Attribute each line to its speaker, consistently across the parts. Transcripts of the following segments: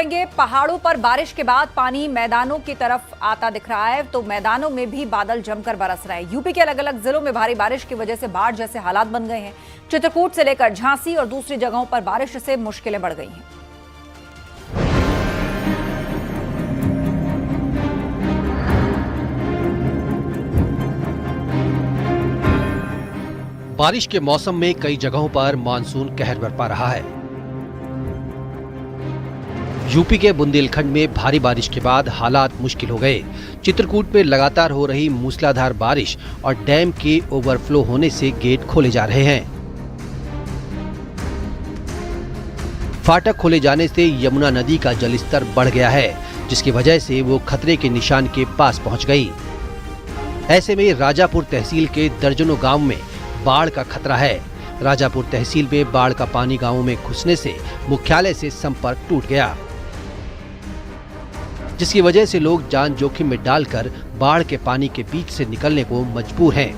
Speaker 1: करेंगे। पहाड़ों पर बारिश के बाद पानी मैदानों की तरफ आता दिख रहा है, तो मैदानों में भी बादल जमकर बरस रहे हैं। यूपी के अलग अलग जिलों में भारी बारिश की वजह से बाढ़ जैसे हालात बन गए हैं। चित्रकूट से लेकर झांसी और दूसरी जगहों पर बारिश से मुश्किलें बढ़ गई हैं।
Speaker 2: बारिश के मौसम में कई जगहों पर मानसून कहर बरपा रहा है। यूपी के बुंदेलखंड में भारी बारिश के बाद हालात मुश्किल हो गए। चित्रकूट में लगातार हो रही मूसलाधार बारिश और डैम के ओवरफ्लो होने से गेट खोले जा रहे हैं। फाटक खोले जाने से यमुना नदी का जलस्तर बढ़ गया है, जिसकी वजह से वो खतरे के निशान के पास पहुंच गई। ऐसे में राजापुर तहसील के दर्जनों गांव में बाढ़ का खतरा है। राजापुर तहसील में बाढ़ का पानी गांवों में घुसने से मुख्यालय से संपर्क टूट गया, जिसकी वजह से लोग जान जोखिम में डालकर बाढ़ के पानी के बीच से निकलने को मजबूर हैं।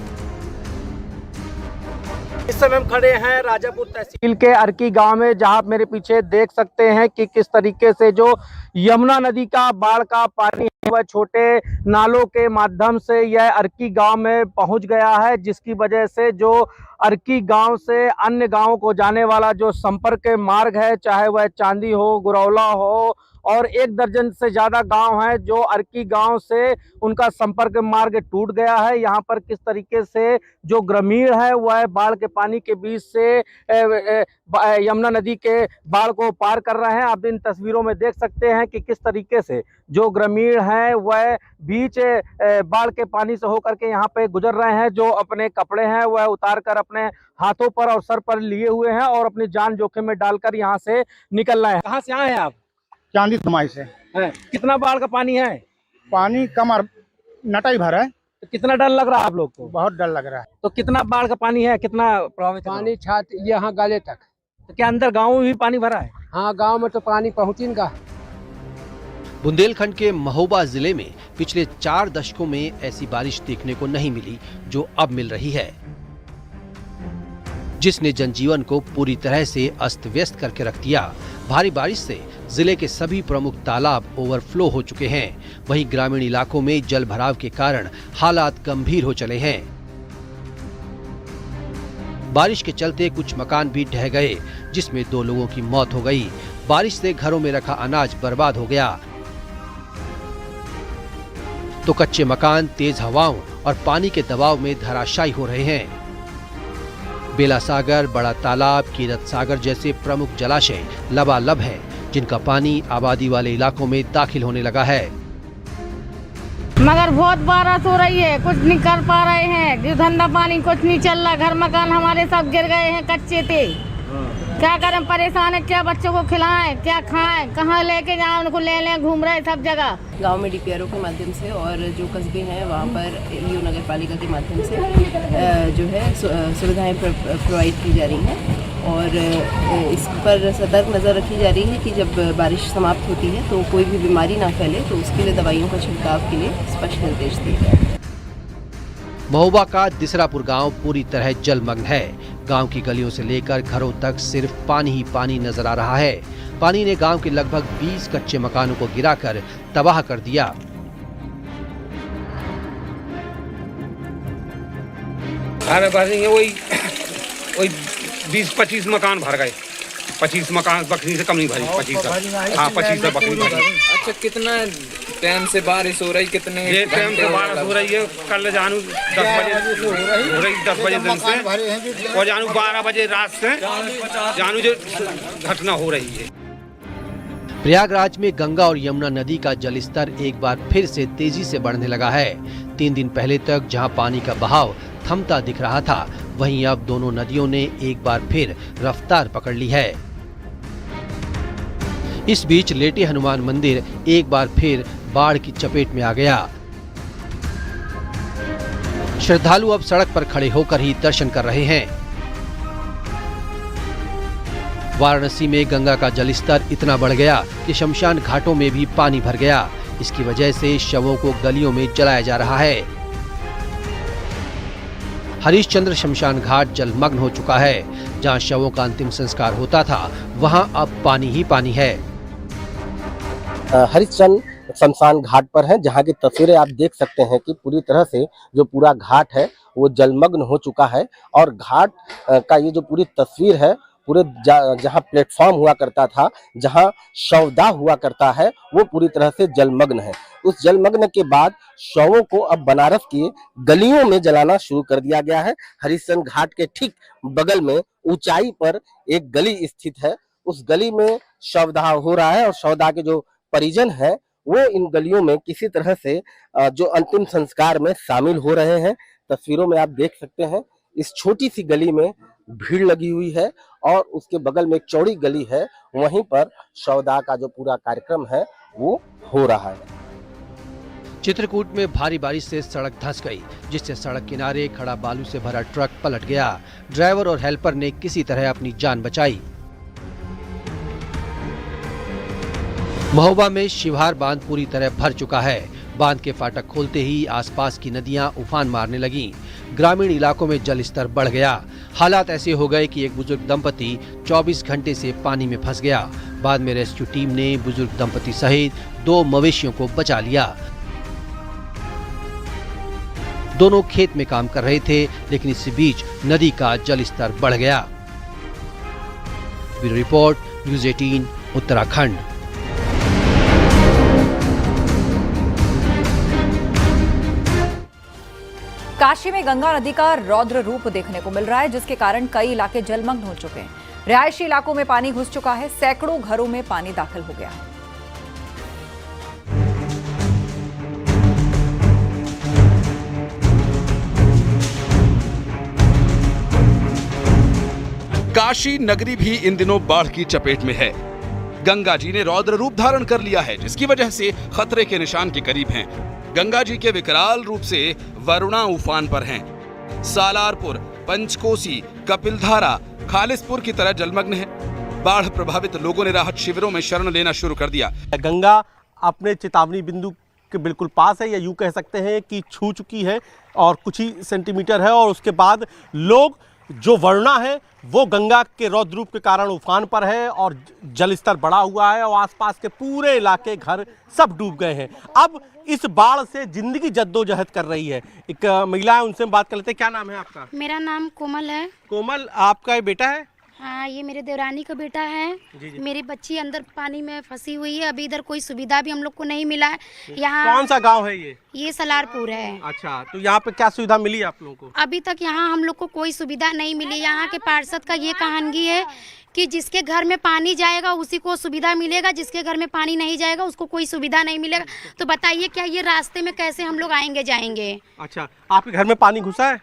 Speaker 3: इस समय हम खड़े हैं राजापुर तहसील के अर्की गांव में, जहां आप मेरे पीछे देख सकते हैं कि किस तरीके से जो यमुना नदी का बाढ़ का पानी है वह छोटे नालों के माध्यम से यह अर्की गांव में पहुंच गया है, जिसकी वजह से जो अर्की गांव से अन्य गांवों को जाने वाला जो संपर्क मार्ग है, चाहे वह चांदी हो, गुरौला हो और 1 दर्जन से ज्यादा गांव हैं जो अर्की गांव से उनका संपर्क मार्ग टूट गया है। यहां पर किस तरीके से जो ग्रामीण है वह बाढ़ के पानी के बीच से यमुना नदी के बाढ़ को पार कर रहे हैं। आप इन तस्वीरों में देख सकते हैं कि किस तरीके से जो ग्रामीण हैं वह बीच बाढ़ के पानी से होकर के यहाँ पे गुजर रहे हैं। जो अपने कपड़े हैं वह उतार कर अपने हाथों पर और सर पर लिए हुए हैं और अपनी जान जोखिम में डालकर यहाँ से निकल रहे हैं। कहाँ से आए हैं आप?
Speaker 4: चांदी धमाई से
Speaker 3: है। कितना बाढ़ का पानी है?
Speaker 4: पानी कमर नटाई भर है।
Speaker 3: तो कितना डर लग रहा है आप लोग को?
Speaker 4: बहुत डर लग रहा है।
Speaker 3: तो कितना बाढ़ का पानी है, कितना प्रभावित?
Speaker 4: पानी छाती यहाँ गले तक।
Speaker 3: तो क्या अंदर गाँव में भी पानी भरा है?
Speaker 4: हाँ, गांव में तो पानी पहुँचेगा।
Speaker 2: बुंदेलखंड के महोबा जिले में पिछले 4 दशकों में ऐसी बारिश देखने को नहीं मिली जो अब मिल रही है, जिसने जनजीवन को पूरी तरह से अस्त व्यस्त करके रख दिया। भारी बारिश से जिले के सभी प्रमुख तालाब ओवरफ्लो हो चुके हैं। वहीं ग्रामीण इलाकों में जल भराव के कारण हालात गंभीर हो चले हैं। बारिश के चलते कुछ मकान भी ढह गए, जिसमें 2 लोगों की मौत हो गई। बारिश से घरों में रखा अनाज बर्बाद हो गया, तो कच्चे मकान तेज हवाओं और पानी के दबाव में धराशायी हो रहे हैं। बेला सागर, बड़ा तालाब, कीरत सागर जैसे प्रमुख जलाशय लबालब हैं, जिनका पानी आबादी वाले इलाकों में दाखिल होने लगा है।
Speaker 5: मगर बहुत बारिश हो रही है, कुछ नहीं कर पा रहे हैं। धंधा पानी कुछ नहीं चल रहा। घर मकान हमारे सब गिर गए हैं, कच्चे थे। क्या करें, परेशान है। क्या बच्चों को खिलाएं, क्या खाएं, कहाँ लेके जाएं, उनको ले घूम रहे सब जगह।
Speaker 6: गांव में डीपीआरओ के माध्यम से और जो कस्बे हैं वहाँ पर ईओ नगर पालिका के माध्यम से जो है सुविधाएं प्रोवाइड की जा रही हैं और इस पर सतर्क नज़र रखी जा रही है कि जब बारिश समाप्त होती है तो कोई भी बीमारी ना फैले, तो उसके लिए दवाइयों का छिड़काव के लिए स्पष्ट निर्देश दिए गए हैं।
Speaker 2: महोबा का दिसरापुर गांव पूरी तरह जलमग्न है। गांव की गलियों से लेकर घरों तक सिर्फ पानी ही पानी नजर आ रहा है। पानी ने गांव के लगभग 20 कच्चे मकानों को गिराकर तबाह कर दिया।
Speaker 7: वही 20-25 मकान भर गए। 25 मकान बकरी से कम नहीं भरी। 25 हाँ 25 बकरी भरी।
Speaker 8: अच्छा, कितना टाइम से बारिश हो रही? कितने
Speaker 7: ये टाइम से बारिश हो रही है? कल जानू 10 बजे हो रही, 10 बजे दिन से, और जानू 12 बजे रात से जानू जो घटना हो रही है।
Speaker 2: प्रयागराज में गंगा और यमुना नदी का जलस्तर एक बार फिर से तेजी से बढ़ने लगा है। 3 दिन पहले तक जहां पानी का बहाव थमता दिख रहा था, वहीं अब दोनों नदियों ने एक बार फिर रफ्तार पकड़ ली है। इस बीच लेटे हनुमान मंदिर एक बार फिर बाढ़ की चपेट में आ गया। श्रद्धालु अब सड़क पर खड़े होकर ही दर्शन कर रहे हैं। वाराणसी में गंगा का जलस्तर इतना बढ़ गया कि शमशान घाटों में भी पानी भर गया। इसकी वजह से शवों को गलियों में जलाया जा रहा है। हरिश्चंद्र शमशान घाट जलमग्न हो चुका है। जहां शवों का अंतिम संस्कार होता था, वहां अब पानी ही पानी है।
Speaker 9: हरिश्चंद्र शमशान घाट पर हैं, जहां की तस्वीरें आप देख सकते हैं कि पूरी तरह से जो पूरा घाट है वो जलमग्न हो चुका है। और घाट का ये जो पूरी तस्वीर है, पूरे जहां प्लेटफॉर्म हुआ करता था, जहां शवदाह हुआ करता है, वो पूरी तरह से जलमग्न है। उस जलमग्न के बाद शवों को अब बनारस की गलियों में जलाना शुरू कर दिया गया है। हरिश्चंद्र घाट के ठीक बगल में ऊंचाई पर एक गली स्थित है, उस गली में शवदाह हो रहा है और शवदाह के जो परिजन है वो इन गलियों में किसी तरह से जो अंतिम संस्कार में शामिल हो रहे हैं। तस्वीरों में आप देख सकते हैं इस छोटी सी गली में भीड़ लगी हुई है और उसके बगल में एक चौड़ी गली है, वहीं पर शवदाह का जो पूरा कार्यक्रम है वो हो रहा है।
Speaker 2: चित्रकूट में भारी बारिश से सड़क धंस गई, जिससे सड़क किनारे खड़ा बालू से भरा ट्रक पलट गया। ड्राइवर और हेल्पर ने किसी तरह अपनी जान बचाई। महोबा में शिवहार बांध पूरी तरह भर चुका है। बांध के फाटक खोलते ही आसपास की नदियां उफान मारने लगीं। ग्रामीण इलाकों में जल स्तर बढ़ गया। हालात ऐसे हो गए कि एक बुजुर्ग दंपति 24 घंटे से पानी में फंस गया। बाद में रेस्क्यू टीम ने बुजुर्ग दंपति सहित 2 मवेशियों को बचा लिया। दोनों खेत में काम कर रहे थे, लेकिन इस बीच नदी का जल स्तर बढ़ गया। Bureau report, news 18 Uttarakhand.
Speaker 1: Kashi में गंगा नदी का रौद्र रूप देखने को मिल रहा है, जिसके कारण कई इलाके जलमग्न हो चुके हैं। रिहायशी इलाकों में पानी घुस चुका है, सैकड़ों घरों में पानी दाखिल हो गया है।
Speaker 10: काशी नगरी भी इन दिनों बाढ़ की चपेट में है। गंगा जी ने रौद्र रूप धारण कर लिया है, जिसकी वजह से खतरे के निशान के करीब हैं। गंगा जी के विकराल रूप से वरुणा उफान पर हैं। सालारपुर, पंचकोसी, कपिलधारा, खालिसपुर की तरह जलमग्न है। बाढ़ प्रभावित लोगों ने राहत शिविरों में शरण लेना शुरू कर दिया।
Speaker 11: गंगा अपने चेतावनी बिंदु के बिल्कुल पास है, या यूं कह सकते हैं कि छू चुकी है और कुछ ही सेंटीमीटर है। और उसके बाद लोग जो वरुणा है वो गंगा के रौद्र रूप के कारण उफान पर है और जल स्तर बढ़ा हुआ है और आसपास के पूरे इलाके, घर सब डूब गए हैं। अब इस बाढ़ से जिंदगी जद्दोजहद कर रही है। एक महिला है, उनसे हम बात कर लेते हैं। क्या नाम है आपका?
Speaker 12: मेरा नाम कोमल है।
Speaker 11: कोमल, आपका ये बेटा है?
Speaker 12: हाँ, ये मेरे देवरानी का बेटा है। जी। मेरी बच्ची अंदर पानी में फंसी हुई है। अभी इधर कोई सुविधा भी हम लोग को नहीं मिला है। यहाँ
Speaker 11: कौन सा गांव है ये?
Speaker 12: ये सलारपुर है।
Speaker 11: अच्छा, तो यहाँ पे क्या सुविधा मिली आप लोगों को?
Speaker 12: अभी तक यहाँ हम लोग को कोई सुविधा नहीं मिली। यहाँ के पार्षद का ये कहानी है कि जिसके घर में पानी जाएगा उसी को सुविधा मिलेगा, जिसके घर में पानी नहीं जाएगा उसको कोई सुविधा नहीं मिलेगा। तो बताइए क्या ये रास्ते में कैसे हम लोग आएंगे जाएंगे?
Speaker 11: अच्छा, आपके घर में पानी घुसा है?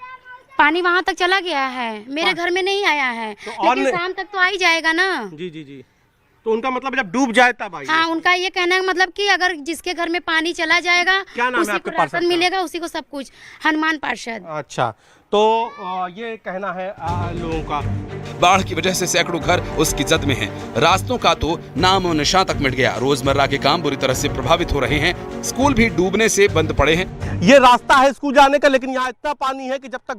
Speaker 12: पानी वहाँ तक चला गया है, मेरे घर में नहीं आया है। तो लेकिन शाम तक तो आ ही जाएगा ना।
Speaker 11: जी जी जी। तो उनका मतलब जब डूब जाए तब आइए।
Speaker 12: हाँ, उनका ये कहना है मतलब कि अगर जिसके घर में पानी चला जाएगा उसी को राशन मिलेगा, उसी को सब कुछ। हनुमान पार्षद।
Speaker 11: अच्छा, तो ये कहना है लोगों का।
Speaker 10: बाढ़ की वजह से सैकड़ों घर उसकी जद में हैं। रास्तों का तो नाम और निशान तक मिट गया। रोजमर्रा के काम बुरी तरह से प्रभावित हो रहे हैं। स्कूल भी डूबने से बंद पड़े हैं।
Speaker 11: ये रास्ता है स्कूल जाने का, लेकिन यहाँ इतना पानी है कि जब तक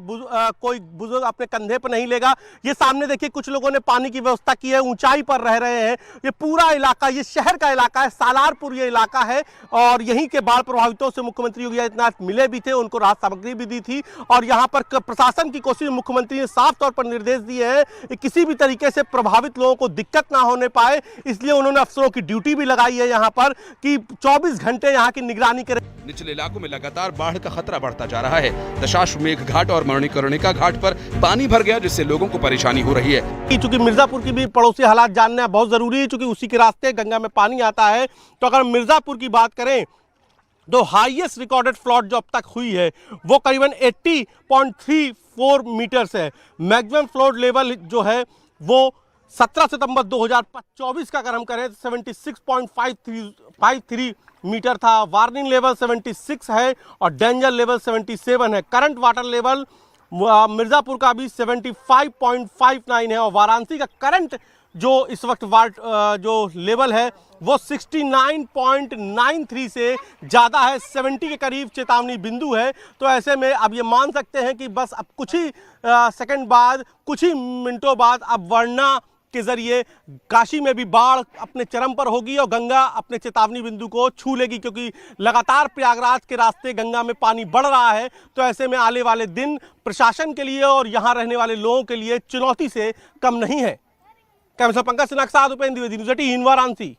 Speaker 11: कोई बुजुर्ग अपने कंधे पर नहीं लेगा। ये सामने देखिए, कुछ लोगों ने पानी की व्यवस्था की है, ऊंचाई पर रह रहे हैं। ये पूरा इलाका, ये शहर का इलाका है, सालारपुर ये इलाका है। और यहीं के बाढ़ प्रभावितों से मुख्यमंत्री योगी आदित्यनाथ मिले भी थे, उनको राहत सामग्री भी दी थी। और यहाँ पर प्रशासन की कोशिश, मुख्यमंत्री ने साफ तौर पर निर्देश दिए हैं कि किसी भी तरीके से प्रभावित लोगों को दिक्कत ना होने पाए। इसलिए उन्होंने अफसरों की ड्यूटी भी लगाई है यहाँ पर कि 24 घंटे यहाँ की निगरानी करें।
Speaker 10: निचले इलाकों में लगातार बाढ़ का खतरा बढ़ता जा रहा है। दशाश्वमेध घाट और मणिकर्णिका घाट पर पानी भर गया, जिससे लोगों को परेशानी हो रही है।
Speaker 11: चूंकि मिर्जापुर की भी पड़ोसी हालात जानना बहुत जरूरी है, चूंकि उसी के रास्ते गंगा में पानी आता है। तो अगर मिर्जापुर की बात करें तो हाईएस्ट रिकॉर्डेड फ्लड जो अब तक हुई है वो करीबन 80.34 मीटर्स है। मैक्सिमम फ्लड लेवल जो है वो 17 सितंबर 2024 का अगर हम करें तो 76.53 मीटर था। वार्निंग लेवल 76 है और डेंजर लेवल 77 है। करंट वाटर लेवल मिर्जापुर का भी 75.59 है और वाराणसी का करंट जो इस वक्त जो लेवल है वो 69.93 से ज़्यादा है। 70 के करीब चेतावनी बिंदु है। तो ऐसे में अब ये मान सकते हैं कि बस अब कुछ ही सेकंड बाद, कुछ ही मिनटों बाद अब वरुणा के जरिए काशी में भी बाढ़ अपने चरम पर होगी और गंगा अपने चेतावनी बिंदु को छू लेगी, क्योंकि लगातार प्रयागराज के रास्ते गंगा में पानी बढ़ रहा है। तो ऐसे में आने वाले दिन प्रशासन के लिए और यहाँ रहने वाले लोगों के लिए चुनौती से कम नहीं है। कैमरा पंकज सिन्हा के साथ उपेंद्र द्विवेदी, न्यूज़ 18 वाराणसी।